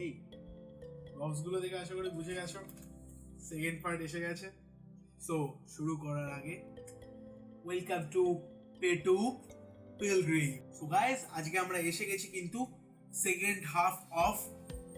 এই বক্সগুলো দেখে আশা করি বুঝে গেছো সেকেন্ড পার্ট এসে গেছে। সো শুরু করার আগে ওয়েলকাম টু পেটু পিলগ্রিম। সো গাইস, আজকে আমরা এসে গেছি কিন্তু second half of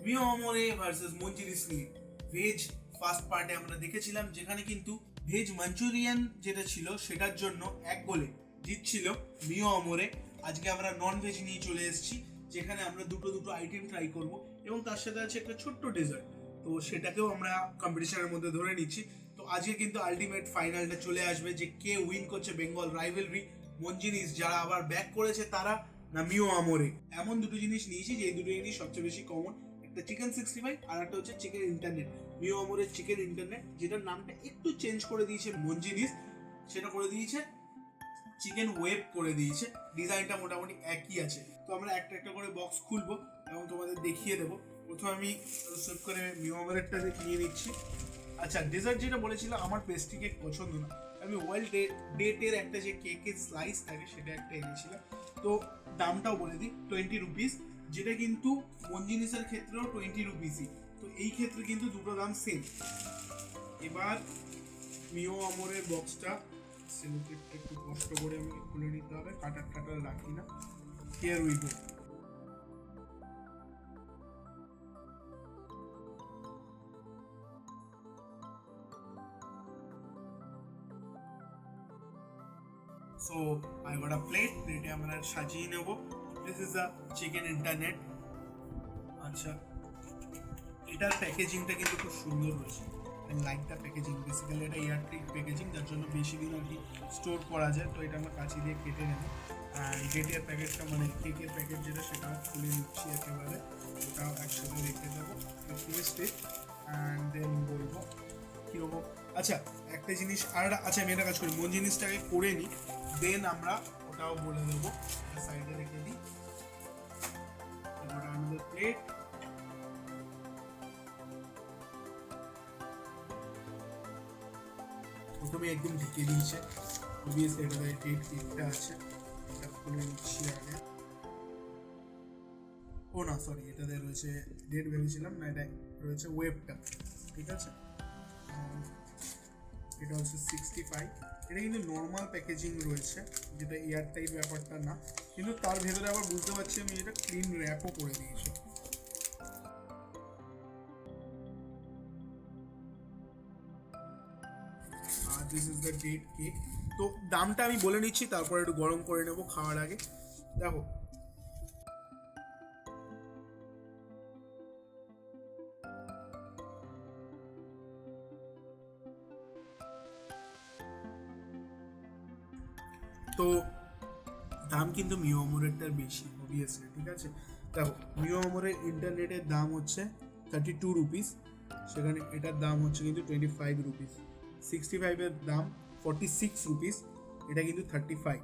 Mio Amore versus Monginis নিয়ে। ভেজ ফার্স্ট পার্টে আমরা দেখেছিলাম যেখানে কিন্তু ভেজ মাঞ্চুরিয়ান যেটা ছিল সেটার জন্য 1 গোলে জিতছিল মিও আমোরে। আজকে আমরা নন ভেজ নিয়ে চলে এসেছি যেখানে আমরা দুটো আইটেম ট্রাই করব এবং তার সাথে আছে একটা ছোট্ট ডেজার্ট। তো সেটাকেও আমরা কম্পিটিশনের মধ্যে ধরে নিচ্ছি। তো আজকে কিন্তু আলটিমেট ফাইনালটা চলে আসবে যে কে উইন করছে বেঙ্গল রাইভেলরি মঞ্জিনিস যারা আবার ব্যাক করেছে তারা, না মিও আমোরে। এমন দুটো জিনিস নিয়েছি যে দুটো জিনিস সবচেয়ে বেশি কমন, একটা চিকেন 65 আর একটা হচ্ছে চিকেন ইন্টারনেট। মিও আমোরের চিকেন ইন্টারনেট যেটার নামটা একটু চেঞ্জ করে দিয়েছে মঞ্জিনিস, সেটা করে দিয়েছে চিকেন ওয়েব করে দিয়েছে। ডিজাইনটা মোটামুটি একই আছে। তো আমরা একটা একটা করে বক্স খুলবো এবং তোমাদের দেখিয়ে দেবো। প্রথমে আমি সেভ করে মিও আমোরেরটা নিয়ে নিচ্ছি। আচ্ছা, ডেজার্ট যেটা বলেছিল আমার পেস্ট্রি কেক পছন্দ না, আমি ওয়ার্ল্ড ডেটের একটা যে কেকের স্লাইস থাকে সেটা একটা এনেছিলাম। তো দামটাও বলে দিই 20 রুপিস, যেটা কিন্তু মঞ্জিনিসের ক্ষেত্রেও 20 রুপিসই। তো এই ক্ষেত্রে কিন্তু দুটো দাম সেম। এবার মিও আমোরের বক্সটা সেলোটেপটা একটু কষ্ট করে আমাকে খুলে নিতে হবে, কাটার রাখি না। Here we go. So I got a প্লেটে আমরা সাজিয়ে নেব। This is a chicken internet. আচ্ছা, এটার প্যাকেজিংটা কিন্তু খুব সুন্দর রয়েছে। লাইক দ্য প্যাকেজিং, বেসিক্যালি এটা এয়ারটাইট প্যাকেজিং যার জন্য বেশি দিন আর কি স্টোর করা যায়। তো এটা আমরা কাঁচি দিয়ে কেটে নেব। আর ডেটের প্যাকেটটা মানে কেকের প্যাকেট যেটা সেটাও খুলে নিচ্ছি একেবারে, ওটাও একসাথে রেখে দেবো টেস্টে। অ্যান্ড দেন বলবো কীরকম। আচ্ছা, একটা জিনিস আর, আচ্ছা আমি একটা কাজ করি, মন জিনিসটাকে করে নিই, দেন আমরা ওটাও বলে দেবো। সাইডে রেখে দিই। এবার আমাদের প্লেট, প্রথমে একদম ঢেকে দিয়েছে। অবভিয়াসলি এটা ডেট কেকটা আছে, এটা খুলে নিচ্ছি আগে। ও না সরি, এটাতে রয়েছে ডেট ভেবেছিলাম না, এটা রয়েছে ওয়েবটা। ঠিক আছে, এটা হচ্ছে 65। এটা কিন্তু নর্মাল প্যাকেজিং রয়েছে, যেটা এয়ার টাইপ ব্যাপারটা না, কিন্তু তার ভেতরে আবার বুঝতে পারছি আমি এটা ক্লিন র্যাপও করে দিয়েছি। আর this is the date cake. তো দামটা আমি বলে নিচ্ছি, তারপরে একটু গরম করে নেবো খাওয়ার আগে। দেখো, তো দাম কিন্তু মিও আমোরেরটার বেশি অবভিয়াসলি। ঠিক আছে, দেখো মিও আমোরের ইন্টারনেটের দাম হচ্ছে 32 রুপিস, সেখানে এটার দাম হচ্ছে কিন্তু 25 রুপিস। 65-এর দাম 46 রুপিস, এটা কিন্তু 35।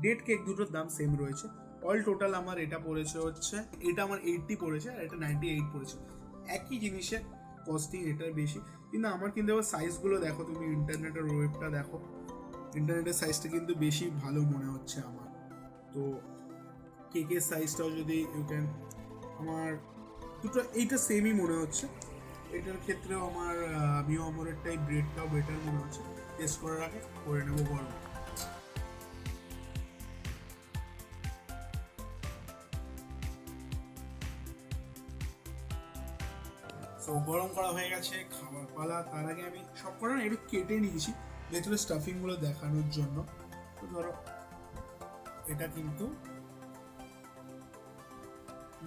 ডেট কেক দুটোর দাম সেম রয়েছে। অল টোটাল আমার এটা পড়েছে হচ্ছে, এটা আমার 80 পড়েছে আর এটা 98 পড়েছে। একই জিনিসের কস্টিং এটার বেশি, কিন্তু আমার কিন্তু এবার সাইজগুলো দেখো, তুমি ইন্টারনেটের ওয়েবটা দেখো, ইন্টারনেটের সাইজটা কিন্তু বেশি ভালো মনে হচ্ছে আমার। তো কেকের সাইজটাও যদি ইউ ক্যান, আমার দুটো এইটা সেমই মনে হচ্ছে। এটার ক্ষেত্রেও আমার মিও আমোরেরটাই ব্রেডটাও বেটার মনে হচ্ছে। টেস্ট করার আগে করে নেবো গরম। সো গরম করা হয়ে গেছে, খাবার পালা। তার আগে আমি সব কটা না একটু কেটে নিয়েছি ভেতরে স্টাফিংগুলো দেখানোর জন্য। তো ধরো এটা কিন্তু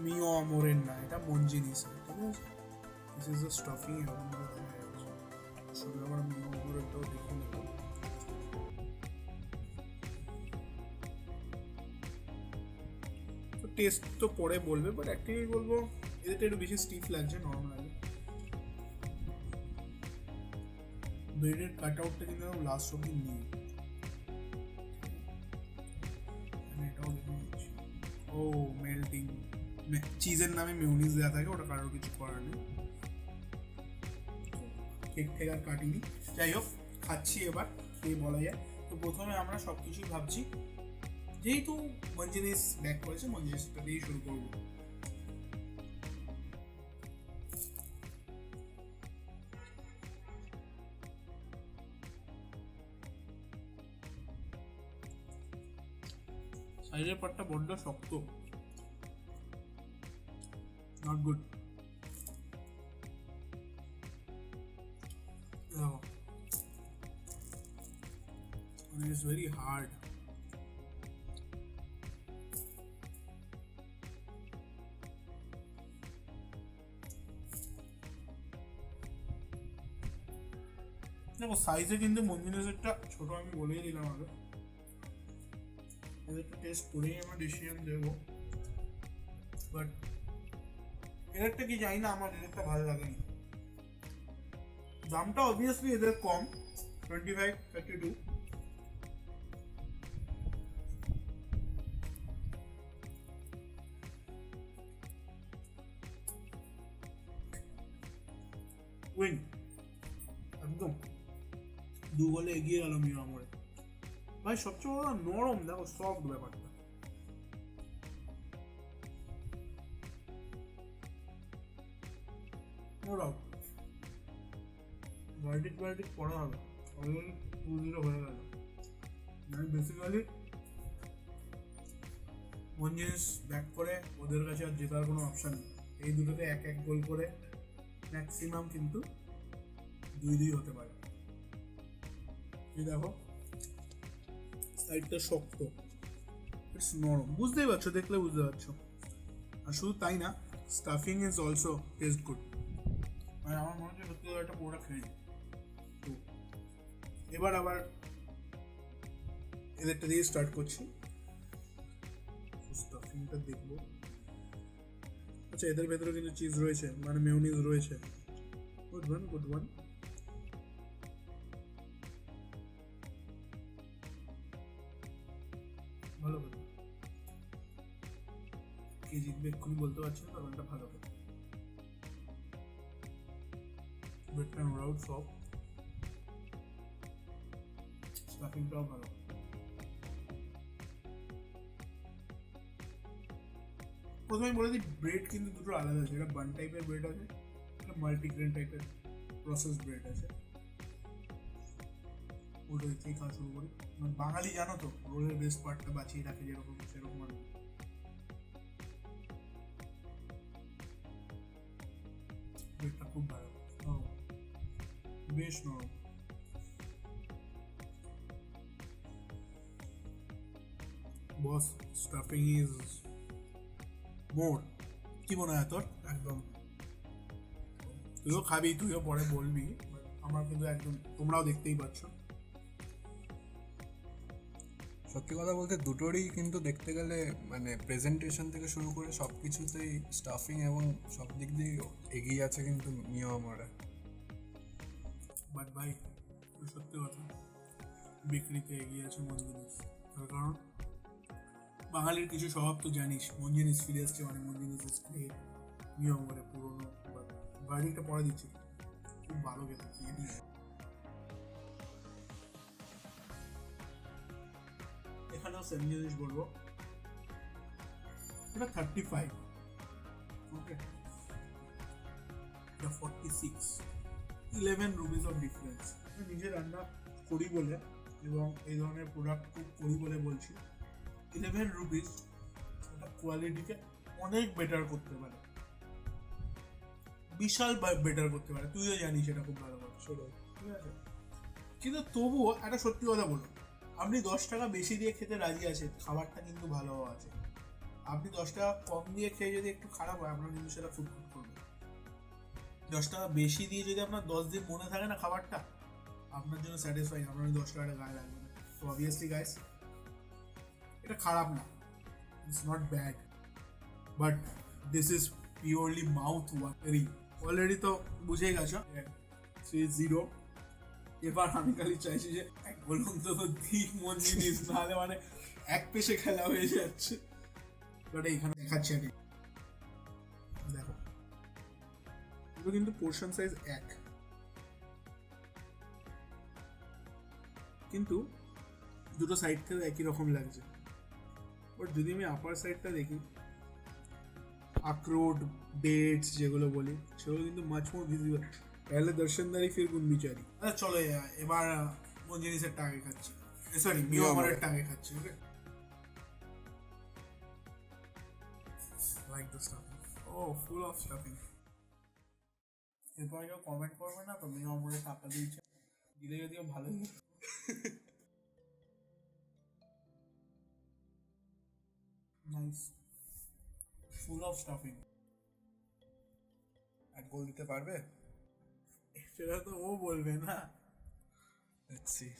মিও আমোরের না, এটা মঞ্জিনিসের। ঠিক আছে, দিস ইজ দ্য স্টাফিং। এরকম ভাবে দেখা যাচ্ছে। আসলে আমরা মিও আমোরেরটাও দেখে নেব। তো টেস্ট তো পরে বলবে, বাট অ্যাকচুয়ালি বলবো এদেরটা একটু বেশি স্টিফ লাগছে নর্মালি। ব্রেডের কাট আউটটা কিন্তু লাস্ট অব্দি নেই। এটাও দেখে নিচ্ছি। ও মেল্টিং চিজের নামে মিউনিস দেওয়া থাকে, ওটা কারোর কিছু করার নেই। কেক থেকে আর কাটিনি, যাই হোক খাচ্ছি এবার, এই বলা যায়। তো প্রথমে আমরা সব কিছুই ভাবছি, যেহেতু মঞ্জিনিস ব্যাক করেছে মঞ্জিনিসটা দিয়েই শুরু করবো। সাইডের পার্টটা বড্ড শক্ত, not good. It's very hard. দেখো সাইজে কিন্তু মঞ্জিনিসেরটা ছোট, আমি বলেই দিলাম আগে। এদেরটা টেস্ট করেই আমরা ডিসিশন দেবো, বাট এদেরটা কি জানি না, আমার এদেরটা ভালো লাগেনি। দামটা অবভিয়াসলি এদের কম, 25-32। উইন একদম 2 গোলে এগিয়ে গেল মিও আমরে। ভাই সবচেয়ে বড় নরম, দেখো সফট ব্যাপারটা। নো ডাউট ভার্ডিক্ট পড়া হবে, অলরেডি 2-0 হয়ে গেল। আমি বেসিক্যালি মঞ্জিনিস ব্যাক করে, ওদের কাছে আর জেতার কোনো অপশান নেই। এই দুটোতে 1-1 গোল করে ম্যাক্সিমাম কিন্তু 2-2 হতে পারে। এই দেখো সাইডটা শক্ত, ইটস নরম, বুঝতেই পারছো, দেখলে বুঝতে পারছো। আর শুধু তাই না, stuffing is also taste good. মানে আমার মনে হচ্ছে সত্যি একটা পুরোটা খেয়ে নিই। তো এবার আবার এদেরটা দিয়ে স্টার্ট করছি। স্টাফিংটা দেখবো। আচ্ছা, এদের ভেতরে কিন্তু চিজ রয়েছে, মানে মেয়োনিজ রয়েছে। Good one. ভালো কথা, কে জিতবে এক্ষুনি বলতে পারছি না, কারণটা ভালো কথা। ব্রেডটা নোড়াউট সব, স্টাফিংটাও ভালো। প্রথমে বলে দিই, ব্রেড কিন্তু দুটো আলাদা আছে। এটা বান টাইপের ব্রেড আছে, একটা মাল্টিগ্রেন টাইপের প্রসেস ব্রেড আছে। ওটা দিয়েই খাওয়া শুরু করি। বাঙালি জানো তো, রোলের বেস্ট পার্টটা বাঁচিয়ে রাখে যেরকম, সেরকম আর ব্রেডটা খুব ভালো, বেশ নরম। বস, স্টাফিং ইজ মোর। কি মনে হয় তোর? একদম তুইও খাবি, তুইও পরে বলবি, আমার কিন্তু একদম, তোমরাও দেখতেই পাচ্ছ। সত্যি কথা বলতে দুটোরই কিন্তু দেখতে গেলে মানে প্রেজেন্টেশন থেকে শুরু করে সব কিছুতেই স্টাফিং এবং সব দিক দিয়ে এগিয়ে আছে কিন্তু মিও আমরে। বাট ভাই সত্যি কথা, বিক্রিতে এগিয়ে আছে মঞ্জিনিস। তার কারণ বাঙালির কিছু স্বভাব তো জানিস, মঞ্জিনিস ফিরে এসছে মানে মঞ্জিনিস মিও আমরে পুরোনো। বাড়িটা পরে দিচ্ছি, খুব ভালো খেতে, খেয়ে নিয়ে। এখানেও সেম জিনিস বলবো, এটা 35, ওকে, এটা 46, 11 রুপিস অফ ডিফারেন্স। নিজে রান্না করি বলে এবং এই ধরনের প্রোডাক্ট খুব করি বলে বলছি, 11 রুপিস এটা কোয়ালিটিকে অনেক বেটার করতে পারে, বিশাল বেটার করতে পারে। তুইও জানিস এটা খুব ভালো করে, ঠিক আছে? কিন্তু তবুও একটা সত্যি কথা বলুন, আপনি 10 টাকা বেশি দিয়ে খেতে রাজি আছেন, খাবারটা কিন্তু ভালো আছে। আপনি 10 টাকা কম দিয়ে খেয়ে যদি একটু খারাপ হয়, আপনার কিন্তু সেটা ফুড করবে। 10 টাকা বেশি দিয়ে যদি আপনার 10 দিন মনে থাকে না খাবারটা, আপনার জন্য স্যাটিসফাই, আপনার 10 টাকাটা গায়ে লাগবে না। তো অবভিয়াসলি গাইস, এটা খারাপ না, it's not bad, but this is purely mouth watering. Already তো বুঝেই গেছো 3-0। এবার আমি খালি চাইছি যে এক গোল অন্তত দিক মঞ্জিনিস, নাহলে মানে এক পেশে খেলা হয়ে যাচ্ছে। বাট এখানে দেখাচ্ছি আমি, দেখো এগুলো কিন্তু পোর্শন সাইজ 1, কিন্তু দুটো সাইড থেকে একই রকম লাগছে। বাট যদি আমি আপার সাইডটা দেখি, আখরোট, ডেটস যেগুলো বলি, সেগুলো কিন্তু মাছ মোর ভিজিবল। पहले दर्शनदारी फिर गुंडीचारी। আচ্ছা চলো এবার মঞ্জিনিসের টাকে খাচ্ছি, সরি মিও আমরের টাকে খাচ্ছি। ওকে, like the stuffing. Oh, full of stuffing. এরপর কেউ কমেন্ট করবে না তো মিও আমরে টাকা দিয়েছে, দিলে যদিও ভালোই। Nice, full of stuffing. এক গোল দিতে পারবে? সেটা তো ও বলবে না। Let's see.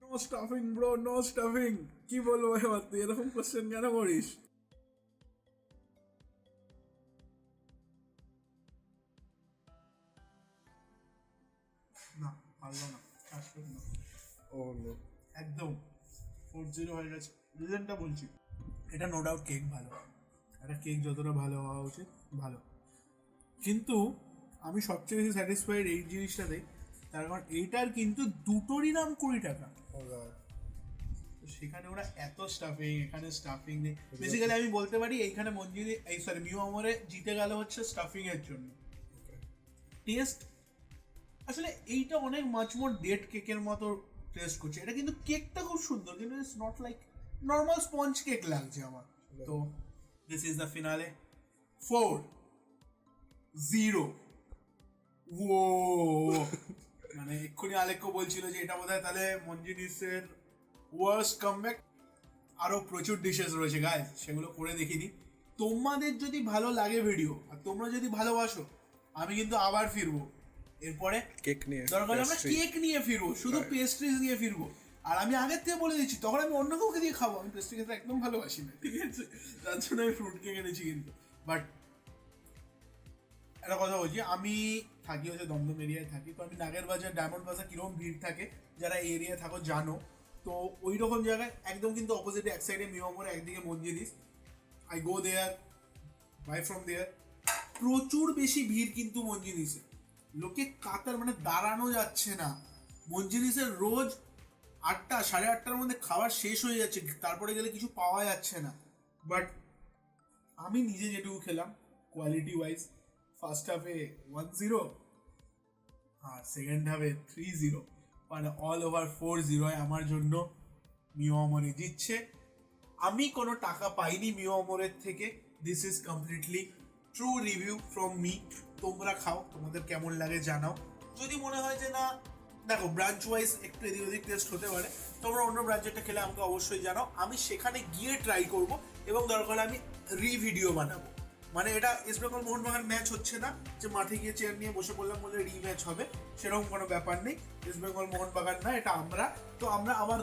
No stuffing bro, no stuffing. কি বলবো এবার, তুই এরকম কোশ্চেন কেন করিস? না, পারলো না, না, ও নো, একদম 4-0 হয়ে গেছে। রিজনটা বলছি, এটা নো ডাউট কেক ভালো, একটা কেক যতটা ভালো হওয়া উচিত ভালো, কিন্তু আমি সবচেয়ে বেশি স্যাটিসফাইড এই জিনিসটাতে, তার কারণ এইটার কিন্তু দুটোরই দাম 20 টাকা। তো সেখানে ওরা এত স্টাফিং, এখানে স্টাফিং নেই। বেসিক্যালি আমি বলতে পারি এইখানে মঞ্জুরি, এই সরি মিও আমরে জিতে গেল হচ্ছে স্টাফিং এর জন্য। টেস্ট আসলে এইটা অনেক মাচ মোর ডেট কেকের মতো টেস্ট করছে, এটা কিন্তু কেকটা খুব সুন্দর, কিন্তু it's not like normal sponge cake লাগছে আমার। তো দিস ইজ দ্য ফিনালে, 4-0। ও মানে এক্ষুনি আলেক্য বলছিল যে এটা বোধহয় তাহলে মঞ্জিনিসের ওয়ার্স্ট কামব্যাক। আরো প্রচুর ডিশেস রয়েছে গাইস, সেগুলো করে দেখিনি। তোমাদের যদি ভালো লাগে ভিডিও আর তোমরা যদি ভালোবাসো, আমি কিন্তু আবার ফিরবো এরপরে কেক নিয়ে, দরকার আমরা কেক নিয়ে ফিরবো, শুধু পেস্ট্রিজ নিয়ে ফিরবো। আর আমি আগের থেকে বলে দিচ্ছি, তখন আমি অন্য কাউকে দিয়ে খাবো, আমি পেস্ট্রি খেতে একদম ভালোবাসি না, ঠিক আছে? তার জন্য আমি ফ্রুট কেক এনেছি। কিন্তু বাট একটা কথা বলছি, আমি থাকি হচ্ছে দমদম এরিয়ায় থাকি, তো আমি নাগের বাজার, ডায়মন্ড বাজার কিরকম ভিড় থাকে যারা এই এরিয়ায় থাকো জানো। তো ওই রকম জায়গায় একদম কিন্তু অপোজিটে এক সাইডে মিও আমরে, একদিকে Monginis. I go there, buy from there. প্রচুর বেশি ভিড় কিন্তু মঞ্জিনিসে, লোকে কাতার, মানে দাঁড়ানো যাচ্ছে না। মঞ্জিনিসের রোজ 8টা 8:30টার মধ্যে খাবার শেষ হয়ে যাচ্ছে, তারপরে গেলে কিছু পাওয়া যাচ্ছে না। বাট আমি নিজে যেটুকু খেলাম কোয়ালিটি ওয়াইজ, ফার্স্ট হাফে 1-0 আর সেকেন্ড হাফে 3-0, মানে অল ওভার 4-0 আমার জন্য মিও আমরে জিতছে। আমি কোনো টাকা পাইনি মিও আমরের থেকে, this is completely true review from me. তোমরা খাও, তোমাদের কেমন লাগে জানাও। যদি মনে হয় যে না, দেখো ব্রাঞ্চ ওয়াইজ একটু এদিক ওদিক টেস্ট হতে পারে, তোমরা অন্য ব্রাঞ্চেরটা খেলে আমাকে অবশ্যই জানাও, আমি সেখানে গিয়ে ট্রাই করব এবং দরকার হলে আমি ভিডিও বানাবো। মানে এটা ইস্ট বেঙ্গল মোহনবাগান ম্যাচ হচ্ছে না যে মাঠে গিয়ে চেয়ার নিয়ে বসে পড়লাম বলে ম্যাচ হবে, সেরকম কোনো ব্যাপার নেই। ইস্ট বেঙ্গল মোহনবাগান না, এটা আমরা, তো আমরা আবার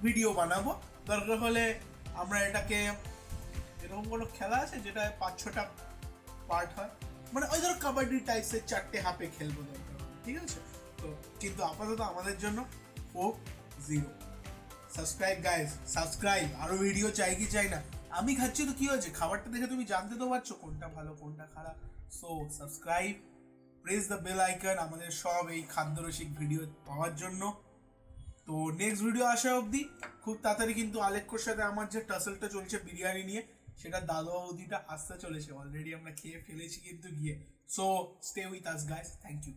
ভিডিও বানাবো। দরকার হলে আমরা এটাকে, এরকম কোনো খেলা আছে যেটা 5-6টা পার্ট হয়, মানে ওই ধরো কাবাডি টাইপসের 4টে হাফে খেলবো দরকার, ঠিক আছে? তো কিন্তু আপাতত আমাদের জন্য 4-0। Subscribe guys, subscribe. আরো ভিডিও চাই কি চাই না, আমি খাচ্ছি তো কি হয়েছে, খাবারটা দেখে তুমি জানতে তো পারছো কোনটা ভালো কোনটা খারাপ। So subscribe, press the bell icon আমাদের সব এই খাদ্যরসিক ভিডিও পাওয়ার জন্য। তো নেক্সট ভিডিও আসা অবধি খুব তাড়াতাড়ি কিন্তু আলেক্যর সাথে আমার যে টাসেলটা চলছে বিরিয়ানি নিয়ে, সেটা দাদু বৌদিটা আসতে চলেছে, অলরেডি আমরা খেয়ে ফেলেছি কিন্তু গিয়ে। So stay with us guys, thank you.